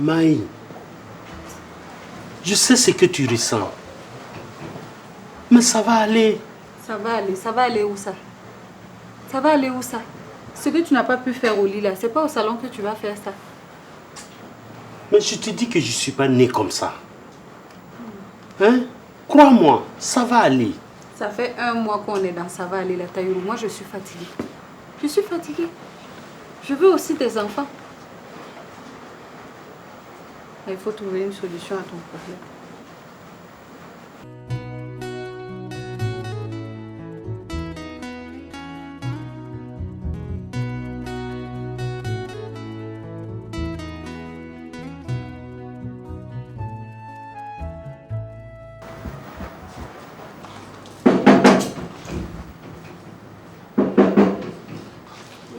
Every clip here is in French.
Maï, je sais ce que tu ressens. Mais ça va aller. Ça va aller où ça? Ça va aller où ça? Ce que tu n'as pas pu faire au lit là, c'est pas au salon que tu vas faire ça. Mais je te dis que je ne suis pas née comme ça. Hein? Crois-moi, ça va aller. Ça fait 1 mois qu'on est dans ça va aller la Taïrou. Moi je suis fatiguée. Je suis fatiguée. Je veux aussi des enfants. Il faut trouver une solution à ton problème.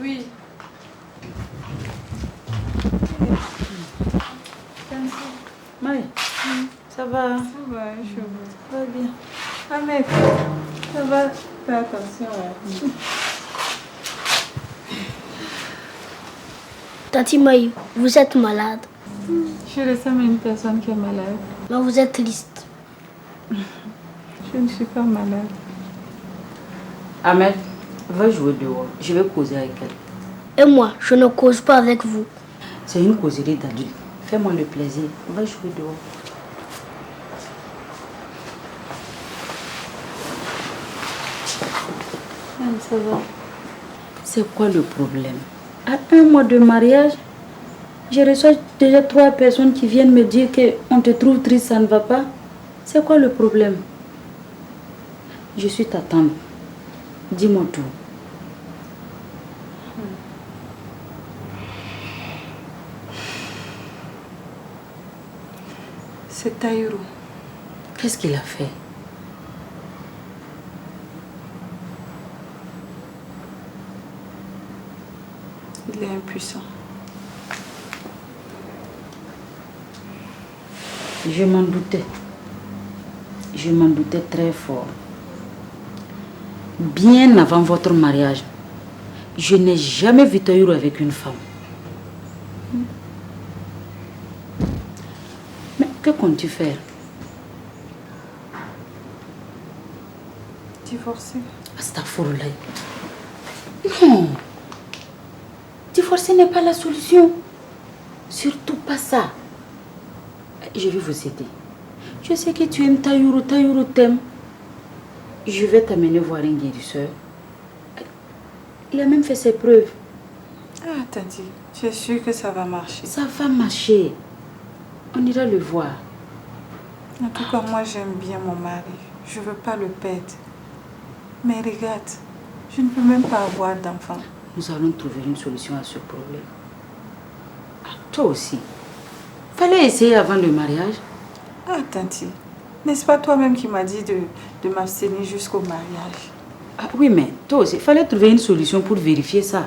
Oui. Maï, ça va? Ça va, je Ça va bien. Ahmed, ça va? Fais attention. Tati Maï, vous êtes malade. Je ressemble à une personne qui est malade. Non, vous êtes triste. Je ne suis pas malade. Ahmed, va jouer dehors. Je vais causer avec elle. Et moi, je ne cause pas avec vous. C'est une causerie d'adulte. Fais-moi le plaisir. Va jouer dehors. Ça va. C'est quoi le problème? À 1 mois de mariage, je reçois déjà 3 personnes qui viennent me dire qu'on te trouve triste, ça ne va pas. C'est quoi le problème? Je suis ta tante. Dis-moi tout. C'est Taïrou. Qu'est-ce qu'il a fait? Il est impuissant. Je m'en doutais. Je m'en doutais très fort. Bien avant votre mariage, je n'ai jamais vu Taïrou avec une femme. Mais que comptes-tu faire? Divorcé. Astaghfirullah. Non. Divorcer n'est pas la solution. Surtout pas ça. Je vais vous aider. Je sais que tu aimes Taïrou, Taïrou t'aime. Je vais t'amener voir un guérisseur. Il a même fait ses preuves. Ah, Tanti, tu es sûre que ça va marcher? Ça va marcher. On ira le voir. En tout cas, moi j'aime bien mon mari. Je ne veux pas le perdre. Mais regarde, je ne peux même pas avoir d'enfant. Nous allons trouver une solution à ce problème. Ah, toi aussi. Fallait essayer avant le mariage. Ah, Tanti, n'est-ce pas toi-même qui m'as dit de m'abstenir jusqu'au mariage? Ah oui, mais toi aussi, il fallait trouver une solution pour vérifier ça.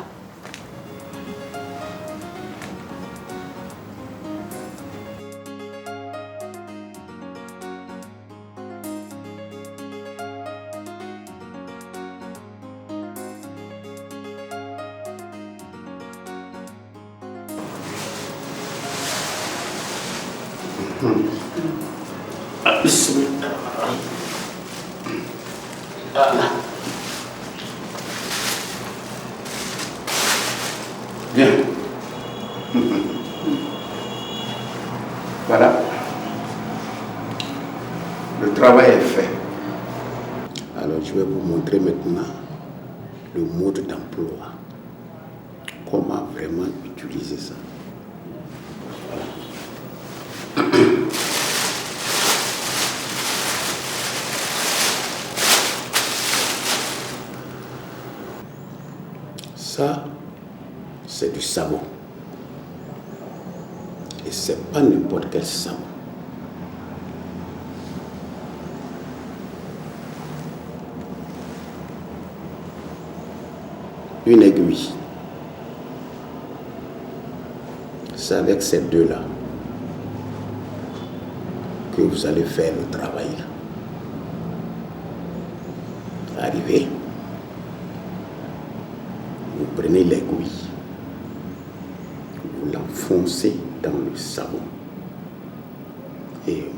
Bien. Voilà. Le travail est fait. Alors je vais vous montrer maintenant le mode d'emploi. Comment vraiment utiliser ça. Ça, c'est du savon. Et c'est pas n'importe quel savon. Une aiguille. C'est avec ces deux-là que vous allez faire le travail. Arrivé. Vous prenez l'aiguille, vous l'enfoncez dans le savon. Et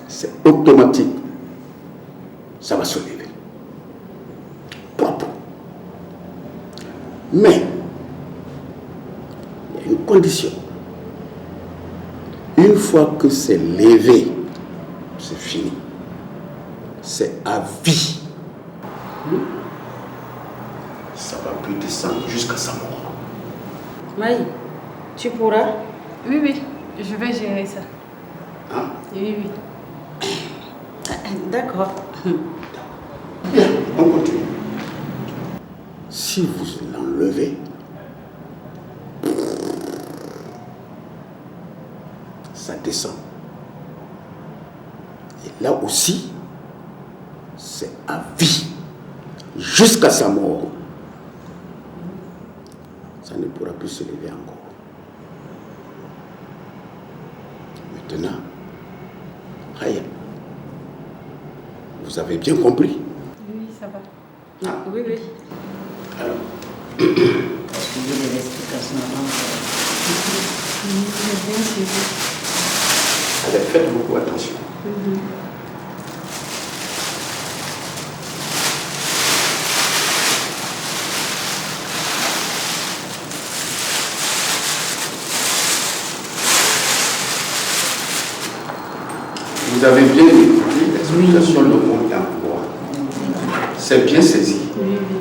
c'est automatique. Ça va se lever. Propre. Mais, il y a une condition. Une fois que c'est levé, c'est fini. C'est à vie. Ça va plus descendre jusqu'à sa mort. Maï, tu pourras? Oui, oui, je vais gérer ça. Hein? Oui, oui. D'accord. Bien, on continue. Si vous l'enlevez, ça descend. Et là aussi, c'est à vie, jusqu'à sa mort. Ça ne pourra plus se lever encore. Maintenant, Raya, vous avez bien compris? Oui, ça va. Ah, oui, oui. Alors, Suivez les explications avant. J'ai bien suivi. allez, faites beaucoup attention. Vous avez bien écouté l'explication de mon emploi. C'est bien saisi. Oui, oui.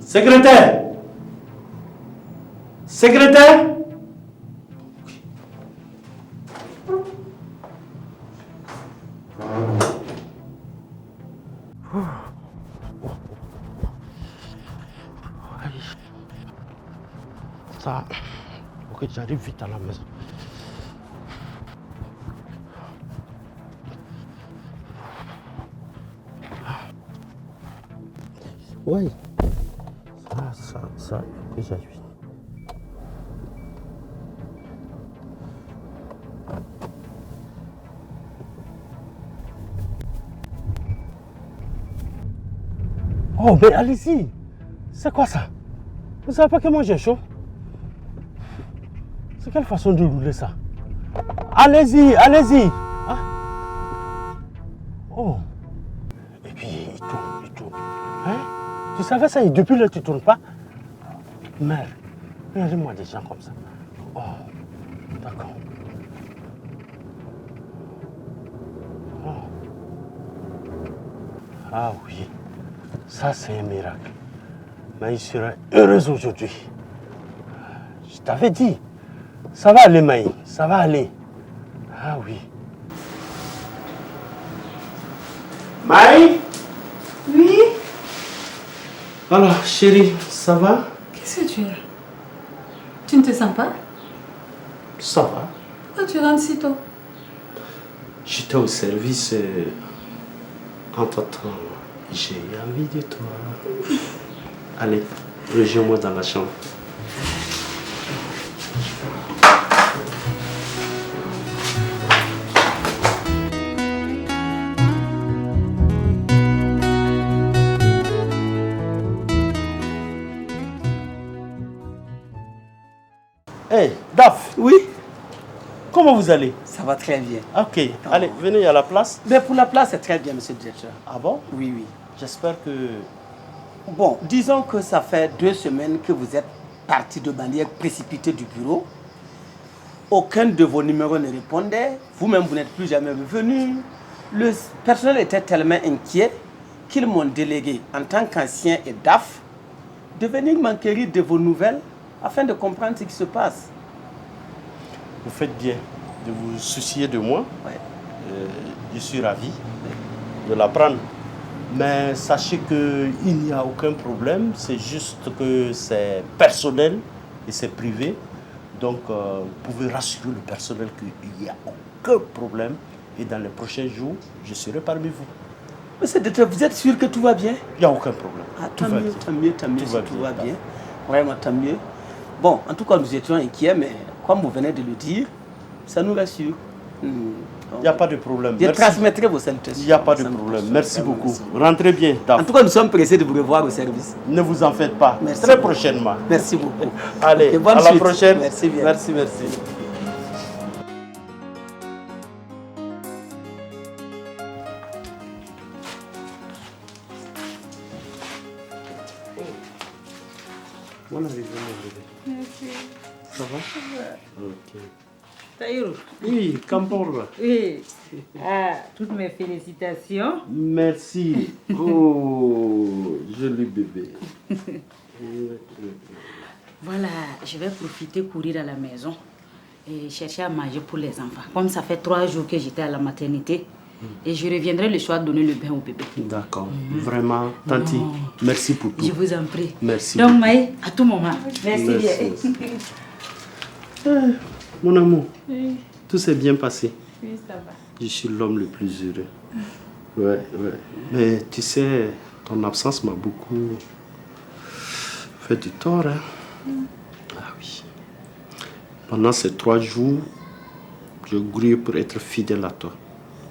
Secrétaire! Secrétaire! Ça, ok, j'arrive vite à la maison. Oui. Ça, il faut que j'aille vite. Oh, mais allez-y. C'est quoi ça? Vous savez pas que moi j'ai chaud? C'est quelle façon de rouler ça? Allez-y, allez-y. Ah. Oh. Et puis il tourne. Hein? Tu savais ça et depuis là tu ne tournes pas? Merde. Regardez-moi des gens comme ça. Oh. D'accord. Oh. Ah oui. Ça c'est un miracle. Mais il sera heureux aujourd'hui. Je t'avais dit. Ça va aller, Maï. Ça va aller. Ah oui. Maï? Oui? Alors, chérie, ça va? Qu'est-ce que tu as? Tu ne te sens pas? Ça va. Pourquoi tu rentres si tôt? J'étais au service. Entre-temps, j'ai envie de toi. Allez, rejoins-moi dans la chambre. Hey, Daf. Oui? comment vous allez? Ça va très bien. Ok, allez, venez à la place. Mais pour la place, c'est très bien, monsieur le directeur. Ah bon? Oui, oui. J'espère que... Bon, disons que ça fait 2 semaines que vous êtes parti de manière précipitée du bureau. Aucun de vos numéros ne répondait. Vous-même, vous n'êtes plus jamais revenu. Le personnel était tellement inquiet qu'ils m'ont délégué, en tant qu'ancien et DAF, de venir m'enquérir de vos nouvelles afin de comprendre ce qui se passe. Vous faites bien de vous soucier de moi. Ouais. Je suis ravi de l'apprendre. Mais sachez qu'il n'y a aucun problème. C'est juste que c'est personnel et c'est privé. Donc, vous pouvez rassurer le personnel qu'il n'y a aucun problème. Et dans les prochains jours, je serai parmi vous. Monsieur le directeur, vous êtes sûr que tout va bien? Il n'y a aucun problème. Ah, Tout va bien. tant mieux, Tout va bien. Vraiment, tant mieux. Bon, en tout cas, nous étions inquiets, mais comme vous venez de le dire, ça nous rassure. Il n'y a pas de problème. Je Merci. transmettrai vos salutations. Il n'y a pas de Ça me problème. rassure, Merci vraiment, beaucoup. beaucoup. Rentrez bien, Daf. En tout cas, nous sommes pressés de vous revoir au service. Ne vous en faites pas. Merci Très beaucoup. prochainement. Merci beaucoup. Allez, Et bonne à la suite. prochaine. Merci bien. Merci, merci. Bonne arrivée, mon bébé. Merci. Ça va? Ok. Taïrou. Oui, Kamporba. Oui. Ah, toutes mes félicitations. Merci. Oh, joli bébé. Voilà, je vais profiter courir à la maison et chercher à manger pour les enfants. Comme ça fait 3 jours que j'étais à la maternité et je reviendrai le soir donner le bain au bébé. D'accord. Vraiment, Tanti, merci pour tout. Je vous en prie. Merci. Donc, beaucoup. Maï, à tout moment. Merci bien. Mon amour, tout s'est bien passé. Oui, ça va. Je suis l'homme le plus heureux. Ouais, ouais. Mais tu sais, ton absence m'a beaucoup fait du tort. Hein? Ah oui. Pendant ces 3 jours, je grouille pour être fidèle à toi.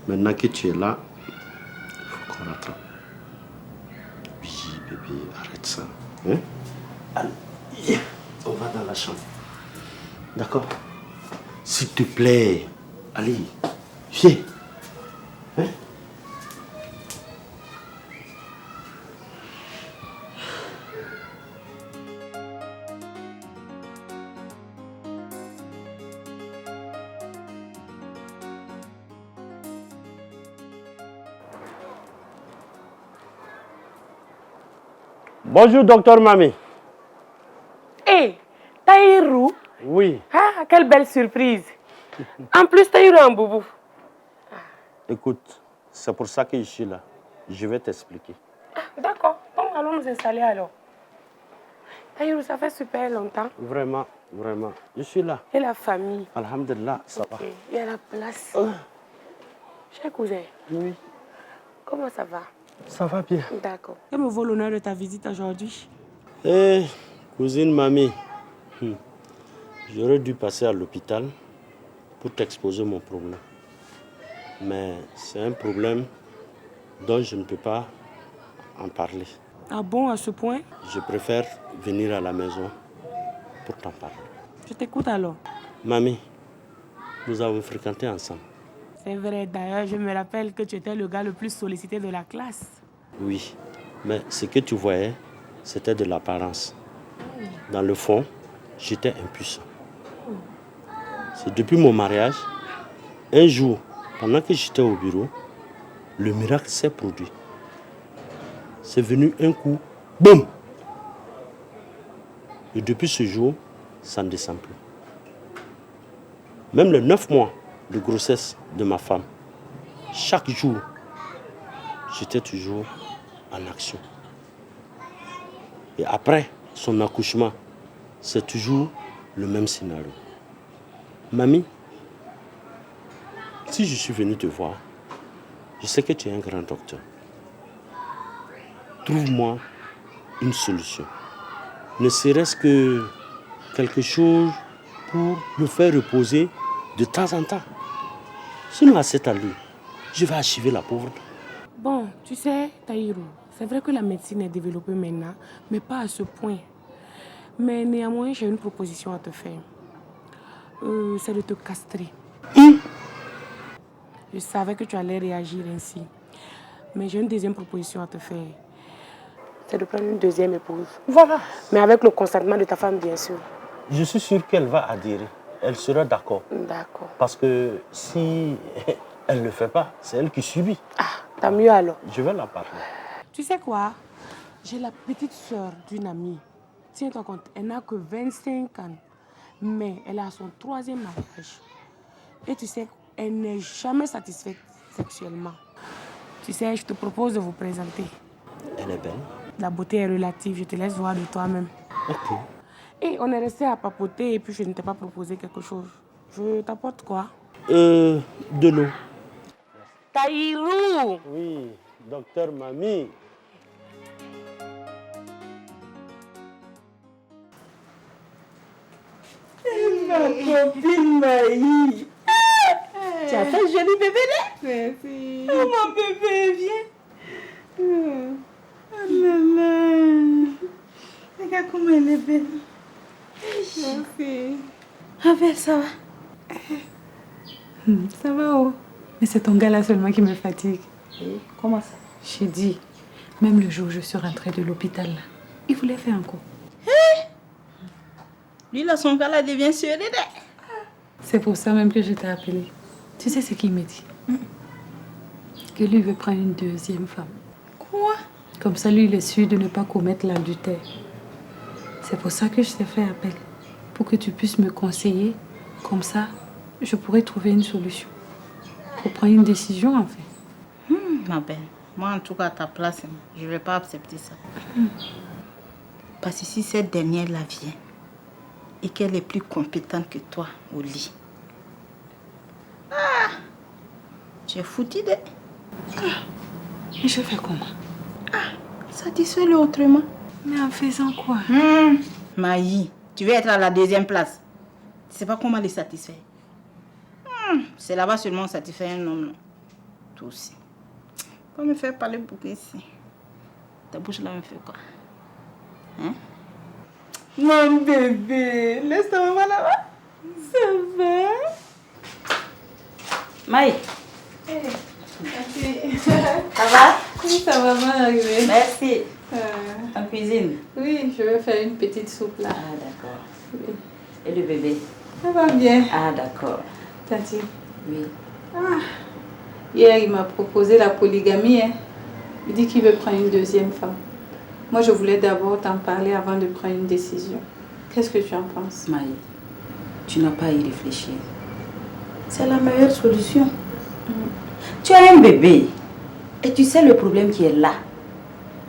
Maintenant que tu es là, il faut qu'on rattrape. Oui, bébé, arrête ça. Hein? Allez, on va dans la chambre. D'accord? S'il te plaît, allez, viens. Hein? Bonjour, docteur Mami. Hé, Taïrou. Oui. Ah, quelle belle surprise. En plus, Taïrou en boubou. Écoute, c'est pour ça que je suis là. Je vais t'expliquer. Ah, d'accord, donc allons nous installer alors. Taïrou, ça fait super longtemps. Vraiment, vraiment. Je suis là. Et la famille? Alhamdulillah, ça va. Il y a la place. Cher cousin. Oui. Comment ça va? Ça va bien. D'accord. Que me vaut l'honneur de ta visite aujourd'hui? Eh, cousine Mamie, j'aurais dû passer à l'hôpital pour t'exposer mon problème. Mais c'est un problème dont je ne peux pas en parler. Ah bon, à ce point? Je préfère venir à la maison pour t'en parler. Je t'écoute alors. Mamie, nous avons fréquenté ensemble. C'est vrai, d'ailleurs, je me rappelle que tu étais le gars le plus sollicité de la classe. Oui, mais ce que tu voyais, c'était de l'apparence. Dans le fond, j'étais impuissant. C'est depuis mon mariage, un jour, pendant que j'étais au bureau, le miracle s'est produit. C'est venu un coup, boum! Et depuis ce jour, ça ne descend plus. Même les 9 mois de grossesse de ma femme, chaque jour, j'étais toujours en action. Et après son accouchement, c'est toujours le même scénario. Mamie, si je suis venu te voir, je sais que tu es un grand docteur. Trouve-moi une solution. Ne serait-ce que quelque chose pour me faire reposer de temps en temps. Sinon, à cette allure, je vais achever la pauvre. Bon, tu sais, Taïrou, c'est vrai que la médecine est développée maintenant, mais pas à ce point. Mais néanmoins, j'ai une proposition à te faire. C'est de te castrer. Je savais que tu allais réagir ainsi. Mais j'ai une deuxième proposition à te faire. C'est de prendre une deuxième épouse. Voilà. Mais avec le consentement de ta femme, bien sûr. Je suis sûr qu'elle va adhérer. Elle sera d'accord. D'accord. Parce que si elle ne le fait pas, c'est elle qui subit. Ah, tant mieux alors. Je vais la parler. Tu sais quoi? J'ai la petite soeur d'une amie. Tiens-toi compte, elle n'a que 25 ans. Mais elle a son 3e mariage. Et tu sais, elle n'est jamais satisfaite sexuellement. Tu sais, je te propose de vous présenter. Elle est belle. La beauté est relative, je te laisse voir de toi-même. Ok. Et on est resté à papoter et puis je ne t'ai pas proposé quelque chose. Je t'apporte quoi? De l'eau. Tahirou! Oui, docteur Mamie. Ma copine Maï! Tu as fait un joli bébé là? Merci. Oh mon bébé, viens! Oh maman. Regarde comment elle est belle. Merci. Ah ben, ça va. Ça va, oh. Mais c'est ton gars là seulement qui me fatigue. Et comment ça? J'ai dit, même le jour où je suis rentrée de l'hôpital, là, il voulait faire un coup. Lui, là, son gars, là, devient sérieux. C'est pour ça même que je t'ai appelé. Tu sais ce qu'il me dit? Que lui veut prendre une deuxième femme. Quoi? Comme ça, lui, il est sûr de ne pas commettre l'adultère. C'est pour ça que je t'ai fait appel. Pour que tu puisses me conseiller. Comme ça, je pourrais trouver une solution. Pour prendre une décision, en fait. Ma belle, moi, en tout cas, à ta place, je ne vais pas accepter ça. Parce que si cette dernière-là vient et qu'elle est plus compétente que toi au lit, tu es foutu de... Mais je fais comment? Satisfais-le autrement. Mais en faisant quoi? Maï, tu veux être à la 2e place. Tu sais pas comment les satisfaire. C'est là-bas seulement on satisfait un homme. Non. Toi aussi. Pas me faire parler beaucoup ici. Ta bouche là me fait quoi? Hein? Mon bébé, laisse ta maman là-bas. Ça va? Maï, Merci. ça va? Oui, ça va bien arriver. Merci. En cuisine? Oui, je vais faire une petite soupe là. Ah, d'accord. Oui. Et le bébé? Ça va bien. Ah, d'accord. Tati. Oui. Hier, il m'a proposé la polygamie. Hein. Il dit qu'il veut prendre une deuxième femme. Moi, je voulais d'abord t'en parler avant de prendre une décision. Qu'est-ce que tu en penses? Maï, tu n'as pas à y réfléchir. C'est la meilleure solution. Tu as un bébé et tu sais le problème qui est là.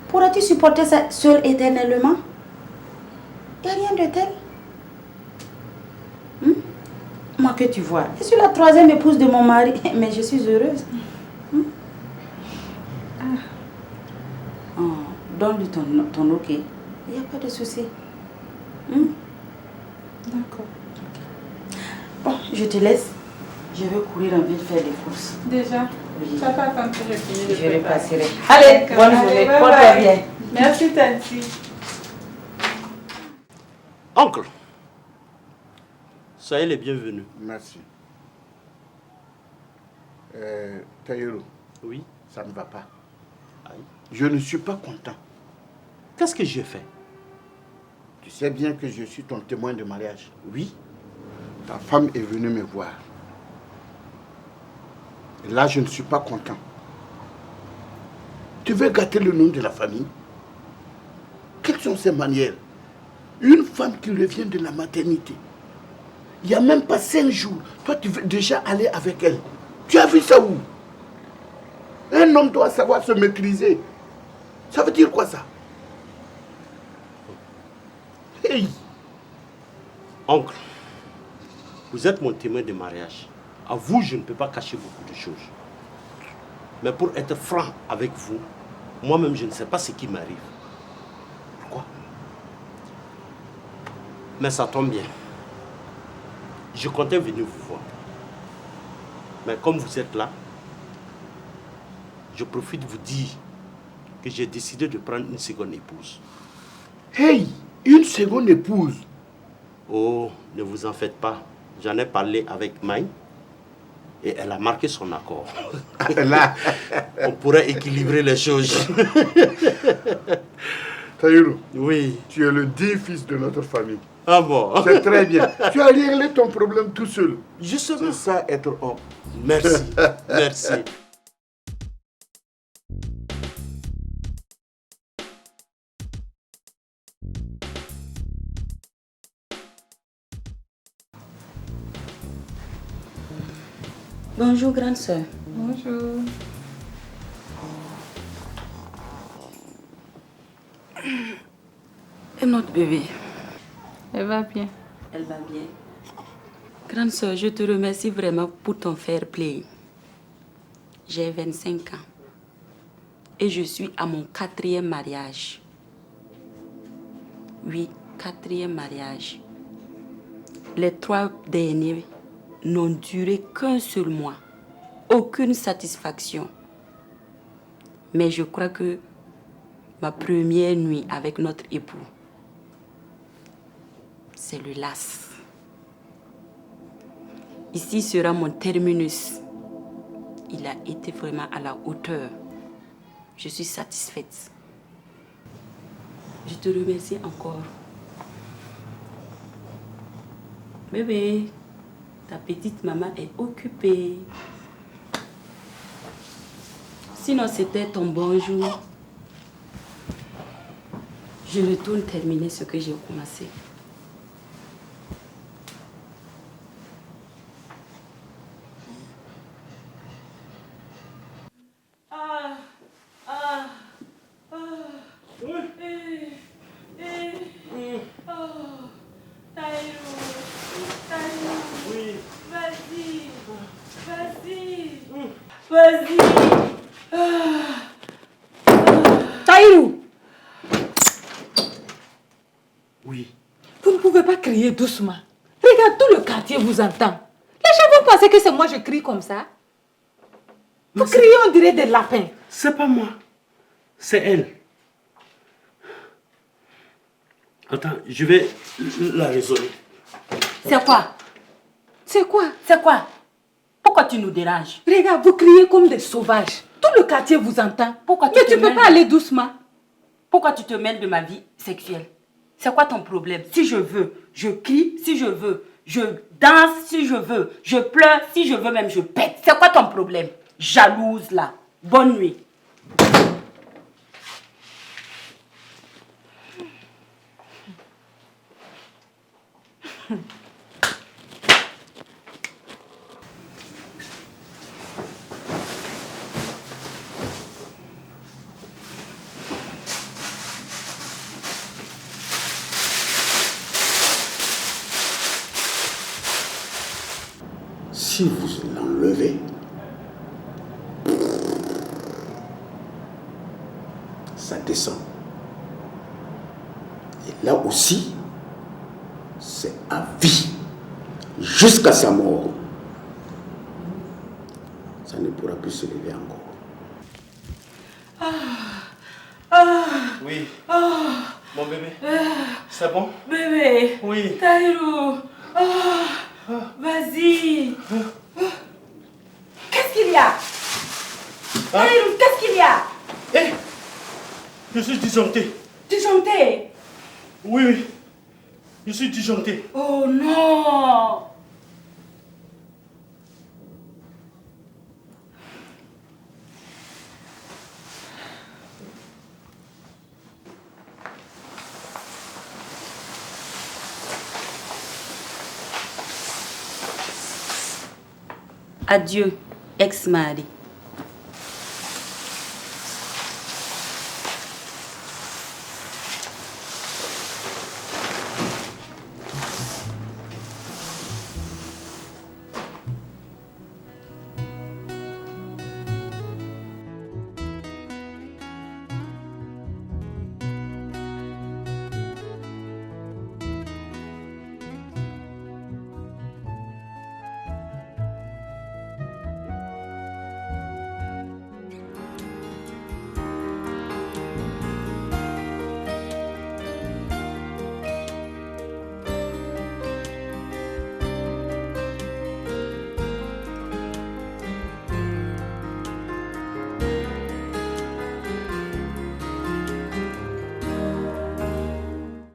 Pourras-tu supporter ça seul éternellement? Il n'y a rien de tel. Moi que tu vois, je suis la 3e épouse de mon mari, mais je suis heureuse. Oh, donne-lui ton ok. Il n'y a pas de souci. D'accord. Bon, je te laisse. Je vais courir en ville faire des courses. Déjà? Oui. Tu vas pas attendre que je finisse de Je préparer. repasserai. Allez, bonne journée. Porte-toi bien. Merci, Tati. Oncle, soyez les bienvenus. Merci. Tahirou, Oui. ça ne va pas. Aïe. Je ne suis pas content. Qu'est-ce que j'ai fait? Tu sais bien que je suis ton témoin de mariage. Oui. Ta femme est venue me voir. Et là, je ne suis pas content. Tu veux gâter le nom de la famille? Quelles sont ces manières? Une femme qui revient de la maternité. Il n'y a même pas 5 jours. Toi, tu veux déjà aller avec elle. Tu as vu ça où? Un homme doit savoir se maîtriser. Ça veut dire quoi ça? Hey! Oncle, vous êtes mon témoin de mariage. À vous, je ne peux pas cacher beaucoup de choses. Mais pour être franc avec vous, moi-même, je ne sais pas ce qui m'arrive. Pourquoi? Mais ça tombe bien. Je comptais venir vous voir. Mais comme vous êtes là, je profite de vous dire que j'ai décidé de prendre une seconde épouse. Hey! Une seconde épouse? Oh, ne vous en faites pas. J'en ai parlé avec Maï et elle a marqué son accord. Là, On pourrait équilibrer les choses. Tahirou, Oui. tu es le digne fils de notre famille. Ah bon? C'est très bien. Tu as réglé ton problème tout seul. Justement. C'est ça, être homme. Merci. Merci. Bonjour, grande soeur. Bonjour. Et notre bébé? Elle va bien. Elle va bien. Grande soeur, je te remercie vraiment pour ton fair play. J'ai 25 ans. Et je suis à mon 4e mariage. Oui, 4e mariage. Les 3 derniers n'ont duré qu'un seul mois. Aucune satisfaction. Mais je crois que ma première nuit avec notre époux, c'est le las. Ici sera mon terminus. Il a été vraiment à la hauteur. Je suis satisfaite. Je te remercie encore. Bébé, ta petite maman est occupée. Sinon, c'était ton bonjour. Je retourne terminer ce que j'ai commencé. Vas-y. Tahirou. Oui. Vous ne pouvez pas crier doucement. Regarde, tout le quartier vous entend. Les gens vont penser que c'est moi je crie comme ça. Vous criez, on dirait des lapins. C'est pas moi. C'est elle. Attends, je vais la raisonner. C'est quoi? C'est quoi? C'est quoi? Pourquoi tu nous déranges? Regarde, vous criez comme des sauvages. Tout le quartier vous entend. Pourquoi Mais tu peux pas aller doucement. Pourquoi tu te mêles de ma vie sexuelle? C'est quoi ton problème? Si je veux, je crie. Si je veux, je danse. Si je veux, je pleure. Si je veux même, je pète. C'est quoi ton problème? Jalouse là. Bonne nuit. Si vous l'enlevez, ça descend. Et là aussi, c'est à vie, jusqu'à sa mort. Ça ne pourra plus se lever encore. Oui. Mon bébé. C'est bon? Bébé. Oui. Tahirou. Vas-y. Qu'est-ce qu'il y a? Tahirou, qu'est-ce qu'il y a? Eh, je suis disjoncté. Disjoncté? Oui, oui. Je suis disjoncté. Oh non. Adieu, ex-mari.